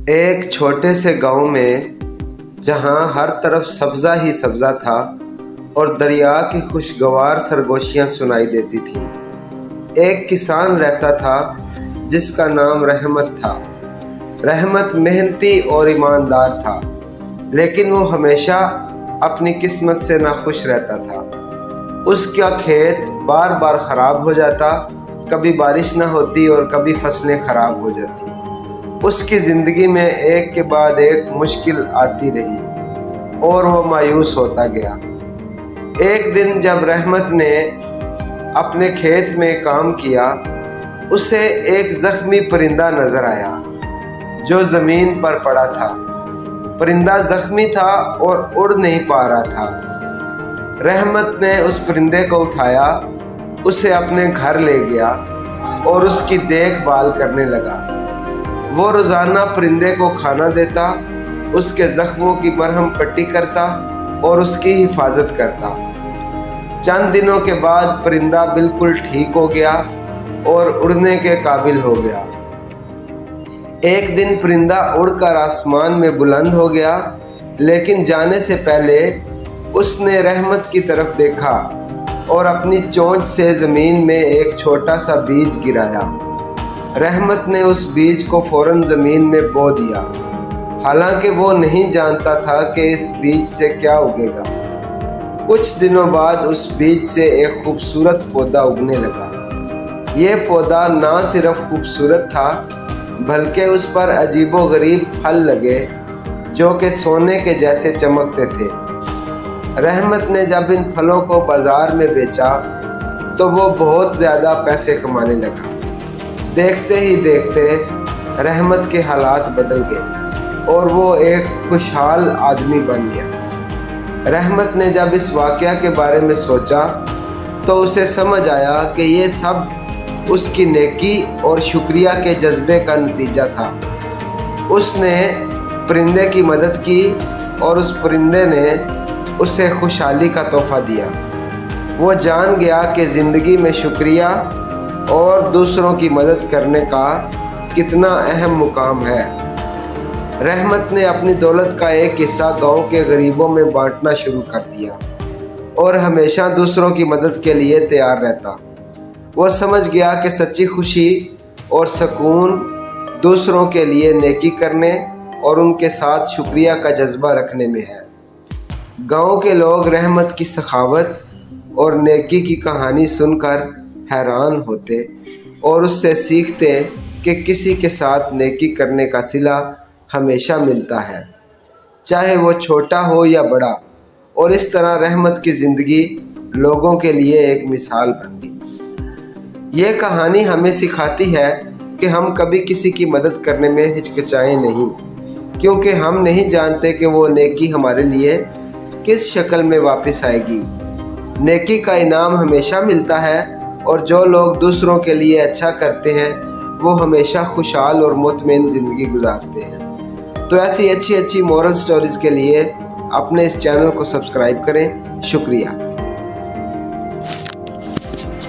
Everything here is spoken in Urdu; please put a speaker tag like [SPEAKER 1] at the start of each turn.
[SPEAKER 1] ایک چھوٹے سے گاؤں میں جہاں ہر طرف سبزہ ہی سبزہ تھا اور دریا کی خوشگوار سرگوشیاں سنائی دیتی تھیں، ایک کسان رہتا تھا جس کا نام رحمت تھا۔ رحمت محنتی اور ایماندار تھا، لیکن وہ ہمیشہ اپنی قسمت سے ناخوش رہتا تھا۔ اس کا کھیت بار بار خراب ہو جاتا، کبھی بارش نہ ہوتی اور کبھی فصلیں خراب ہو جاتی۔ اس کی زندگی میں ایک کے بعد ایک مشکل آتی رہی اور وہ مایوس ہوتا گیا۔ ایک دن جب رحمت نے اپنے کھیت میں کام کیا، اسے ایک زخمی پرندہ نظر آیا جو زمین پر پڑا تھا۔ پرندہ زخمی تھا اور اڑ نہیں پا رہا تھا۔ رحمت نے اس پرندے کو اٹھایا، اسے اپنے گھر لے گیا اور اس کی دیکھ بھال کرنے لگا۔ وہ روزانہ پرندے کو کھانا دیتا، اس کے زخموں کی مرہم پٹی کرتا اور اس کی حفاظت کرتا۔ چند دنوں کے بعد پرندہ بالکل ٹھیک ہو گیا اور اڑنے کے قابل ہو گیا۔ ایک دن پرندہ اڑ کر آسمان میں بلند ہو گیا، لیکن جانے سے پہلے اس نے رحمت کی طرف دیکھا اور اپنی چونچ سے زمین میں ایک چھوٹا سا بیج گرایا۔ رحمت نے اس بیج کو فوراً زمین میں بو دیا، حالانکہ وہ نہیں جانتا تھا کہ اس بیج سے کیا اگے گا۔ کچھ دنوں بعد اس بیج سے ایک خوبصورت پودا اگنے لگا۔ یہ پودا نہ صرف خوبصورت تھا بلکہ اس پر عجیب و غریب پھل لگے جو کہ سونے کے جیسے چمکتے تھے۔ رحمت نے جب ان پھلوں کو بازار میں بیچا تو وہ بہت زیادہ پیسے کمانے لگا۔ دیکھتے ہی دیکھتے رحمت کے حالات بدل گئے اور وہ ایک خوشحال آدمی بن گیا۔ رحمت نے جب اس واقعہ کے بارے میں سوچا تو اسے سمجھ آیا کہ یہ سب اس کی نیکی اور شکریہ کے جذبے کا نتیجہ تھا۔ اس نے پرندے کی مدد کی اور اس پرندے نے اسے خوشحالی کا تحفہ دیا۔ وہ جان گیا کہ زندگی میں شکریہ اور دوسروں کی مدد کرنے کا کتنا اہم مقام ہے۔ رحمت نے اپنی دولت کا ایک حصہ گاؤں کے غریبوں میں بانٹنا شروع کر دیا اور ہمیشہ دوسروں کی مدد کے لیے تیار رہتا۔ وہ سمجھ گیا کہ سچی خوشی اور سکون دوسروں کے لیے نیکی کرنے اور ان کے ساتھ شکریہ کا جذبہ رکھنے میں ہے۔ گاؤں کے لوگ رحمت کی سخاوت اور نیکی کی کہانی سن کر حیران ہوتے اور اس سے سیکھتے کہ کسی کے ساتھ نیکی کرنے کا صلہ ہمیشہ ملتا ہے، چاہے وہ چھوٹا ہو یا بڑا۔ اور اس طرح رحمت کی زندگی لوگوں کے لیے ایک مثال بن گئی۔ یہ کہانی ہمیں سکھاتی ہے کہ ہم کبھی کسی کی مدد کرنے میں ہچکچائیں نہیں، کیونکہ ہم نہیں جانتے کہ وہ نیکی ہمارے لیے کس شکل میں واپس آئے گی۔ نیکی کا انعام ہمیشہ ملتا ہے اور جو لوگ دوسروں کے لیے اچھا کرتے ہیں وہ ہمیشہ خوشحال اور مطمئن زندگی گزارتے ہیں۔ تو ایسی اچھی مورل سٹوریز کے لیے اپنے اس چینل کو سبسکرائب کریں۔ شکریہ۔